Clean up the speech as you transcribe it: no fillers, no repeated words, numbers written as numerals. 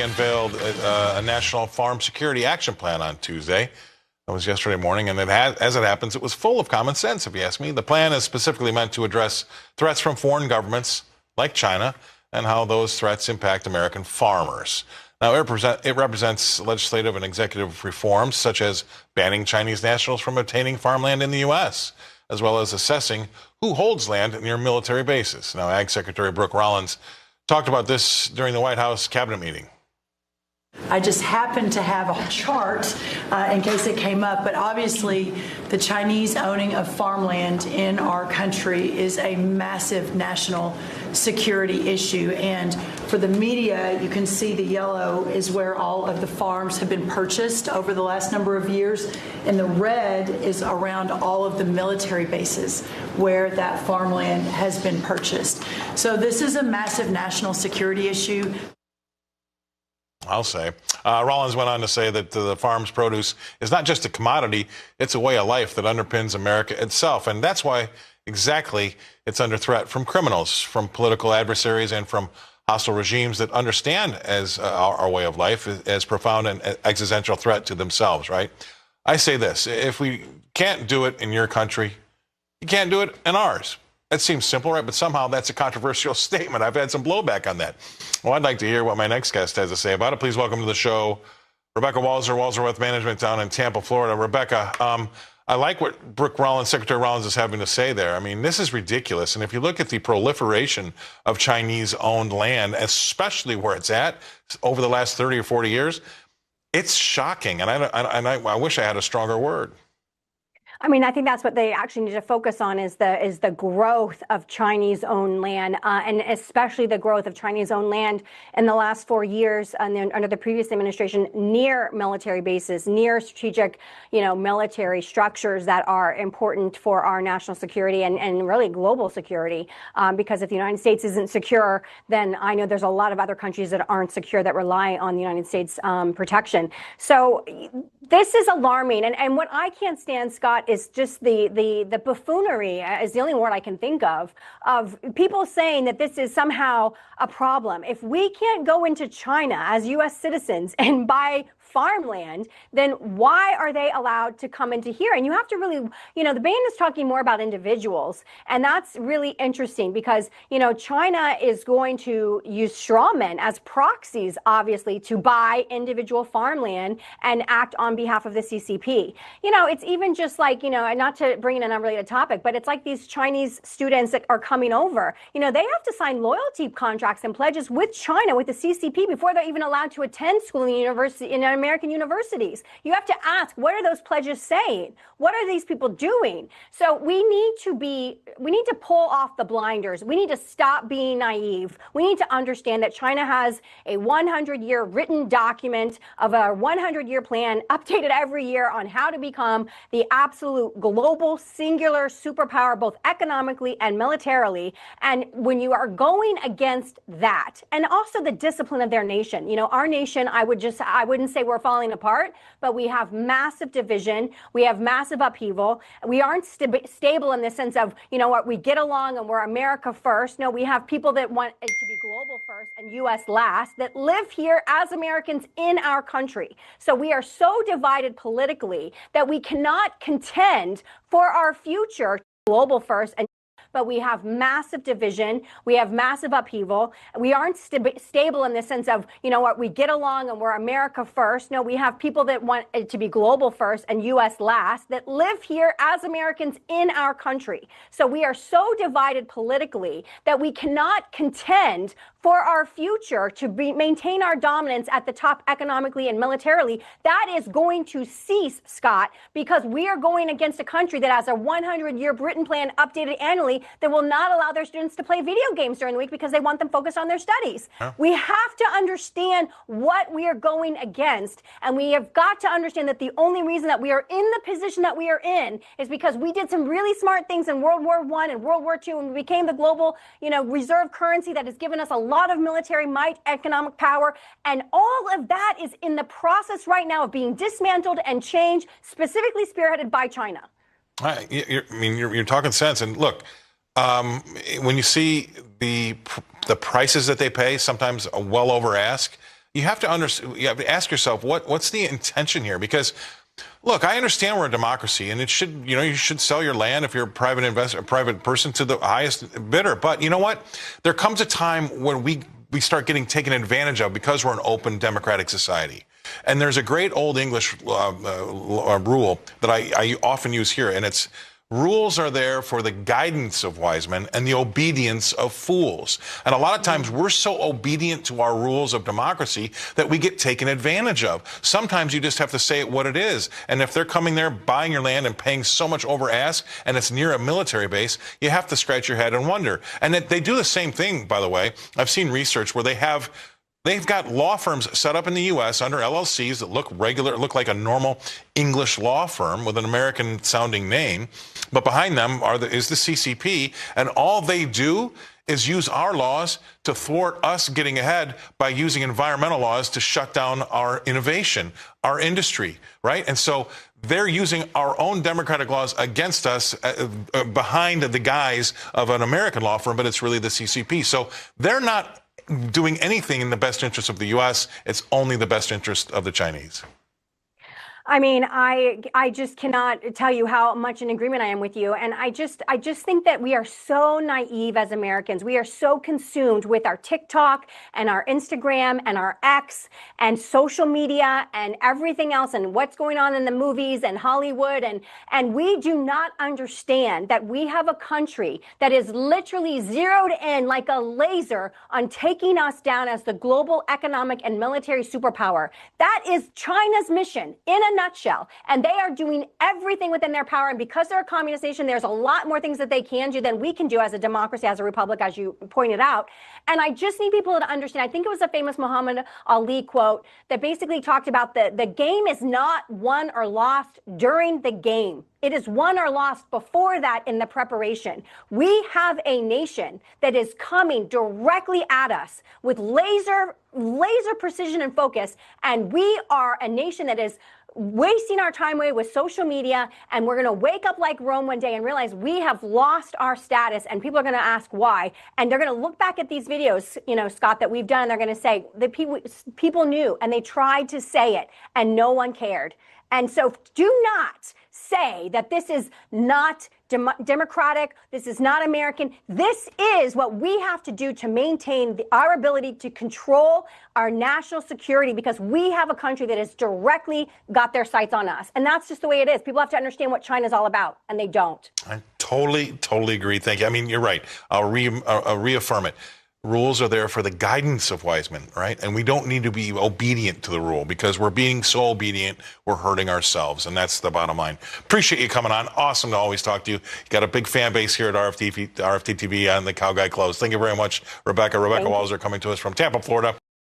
Unveiled a national farm security action plan on Tuesday. That was yesterday morning, and as it happens, it was full of common sense, if you ask me. The plan is specifically meant to address threats from foreign governments like China and how those threats impact American farmers. Now, it represents legislative and executive reforms, such as banning Chinese nationals from obtaining farmland in the U.S., as well as assessing who holds land near military bases. Now, Ag Secretary Brooke Rollins talked about this during the White House cabinet meeting. I just happened to have a chart in case it came up, but obviously the Chinese owning of farmland in our country is a massive national security issue. And for the media, you can see the yellow is where all of the farms have been purchased over the last number of years, and the red is around all of the military bases where that farmland has been purchased. So this is a massive national security issue. I'll say. Rollins went on to say that the farm's produce is not just a commodity, it's a way of life that underpins America itself. And that's why exactly it's under threat from criminals, from political adversaries, and from hostile regimes that understand as our way of life as profound and existential threat to themselves, right? I say this, if we can't do it in your country, you can't do it in ours. That seems simple, right? But somehow that's a controversial statement. I've had some blowback on that. Well, I'd like to hear what my next guest has to say about it. Please welcome to the show, Rebecca Walser, Walser Wealth Management down in Tampa, Florida. Rebecca, I like what Brooke Rollins, Secretary Rollins, is having to say there. I mean, this is ridiculous. And if you look at the proliferation of Chinese-owned land, especially where it's at over the last 30 or 40 years, it's shocking. And I wish I had a stronger word. I mean, I think that's what they actually need to focus on is the growth of Chinese-owned land, and especially the growth of Chinese-owned land in the last 4 years under the previous administration near military bases, near strategic, military structures that are important for our national security and really global security. Because if the United States isn't secure, then I know there's a lot of other countries that aren't secure that rely on the United States protection. So this is alarming, and what I can't stand, Scott, is just the buffoonery is the only word I can think of people saying that this is somehow a problem. If we can't go into China as U.S. citizens and buy farmland, then why are they allowed to come into here? And you have to really, the ban is talking more about individuals. And that's really interesting because, China is going to use straw men as proxies, obviously, to buy individual farmland and act on behalf of the CCP. It's even just like, and not to bring in an unrelated topic, but it's like these Chinese students that are coming over. They have to sign loyalty contracts and pledges with China, with the CCP, before they're even allowed to attend school in university, in American universities. You have to ask, what are those pledges saying? What are these people doing? So we need to pull off the blinders. We need to stop being naive. We need to understand that China has a 100-year written document of a 100-year plan updated every year on how to become the absolute global singular superpower, both economically and militarily. And when you are going against that, and also the discipline of their nation, our nation, I wouldn't say we're falling apart, but we have massive division. We have massive upheaval. We aren't stable in the sense of, we get along and we're America first. No, we have people that want it to be global first and U.S. last that live here as Americans in our country. So we are so divided politically that we cannot contend for our future global first and but we have massive division. We have massive upheaval. We aren't stable in the sense of, we get along and we're America first. No, we have people that want it to be global first and U.S. last that live here as Americans in our country. So we are so divided politically that we cannot contend for our future to maintain our dominance at the top economically and militarily. That is going to cease, Scott, because we are going against a country that has a 100-year written plan updated annually that will not allow their students to play video games during the week because they want them focused on their studies. Huh? We have to understand what we are going against, and we have got to understand that the only reason that we are in the position that we are in is because we did some really smart things in World War I and World War II, and we became the global, reserve currency that has given us a lot of military might, economic power, and all of that is in the process right now of being dismantled and changed, specifically spearheaded by China. You're talking sense. And look, when you see the prices that they pay, sometimes well over ask, you have to you have to ask yourself what's the intention here? Because look, I understand we're a democracy, and it should, you should sell your land if you're a private investor, a private person, to the highest bidder. But you know what? There comes a time when we start getting taken advantage of because we're an open democratic society. And there's a great old English rule that I often use here, and it's: rules are there for the guidance of wise men and the obedience of fools. And a lot of times we're so obedient to our rules of democracy that we get taken advantage of. Sometimes you just have to say it what it is. And if they're coming there, buying your land and paying so much over ask, and it's near a military base, you have to scratch your head and wonder. And they do the same thing, by the way. I've seen research where they've got law firms set up in the U.S. under LLCs that look like a normal English law firm with an American-sounding name, but behind them is the CCP, and all they do is use our laws to thwart us getting ahead by using environmental laws to shut down our innovation, our industry, right? And so they're using our own democratic laws against us behind the guise of an American law firm, but it's really the CCP. So they're not doing anything in the best interest of the U.S. It's only the best interest of the Chinese. I mean, I just cannot tell you how much in agreement I am with you. And I just think that we are so naive as Americans. We are so consumed with our TikTok and our Instagram and our X and social media and everything else and what's going on in the movies and Hollywood. And we do not understand that we have a country that is literally zeroed in like a laser on taking us down as the global economic and military superpower. That is China's mission in a nutshell. And they are doing everything within their power. And because they're a communist nation, there's a lot more things that they can do than we can do as a democracy, as a republic, as you pointed out. And I just need people to understand, I think it was a famous Muhammad Ali quote that basically talked about the game is not won or lost during the game. It is won or lost before that in the preparation. We have a nation that is coming directly at us with laser precision and focus. And we are a nation that is wasting our time away with social media, and we're going to wake up like Rome one day and realize we have lost our status, and people are going to ask why, and they're going to look back at these videos, Scott, that we've done, and they're going to say the people knew, and they tried to say it, and no one cared. And so do not say that this is not democratic, this is not American. This is what we have to do to maintain our ability to control our national security, because we have a country that has directly got their sights on us. And that's just the way it is. People have to understand what China's all about, and they don't. I totally agree. Thank you. I mean, you're right. I'll reaffirm it. Rules are there for the guidance of wise men, right? And we don't need to be obedient to the rule, because we're being so obedient, we're hurting ourselves. And that's the bottom line. Appreciate you coming on. Awesome to always talk to you. You got a big fan base here at RFT TV and the Cow Guy Close. Thank you very much, Rebecca. Rebecca Walser coming to us from Tampa, Florida.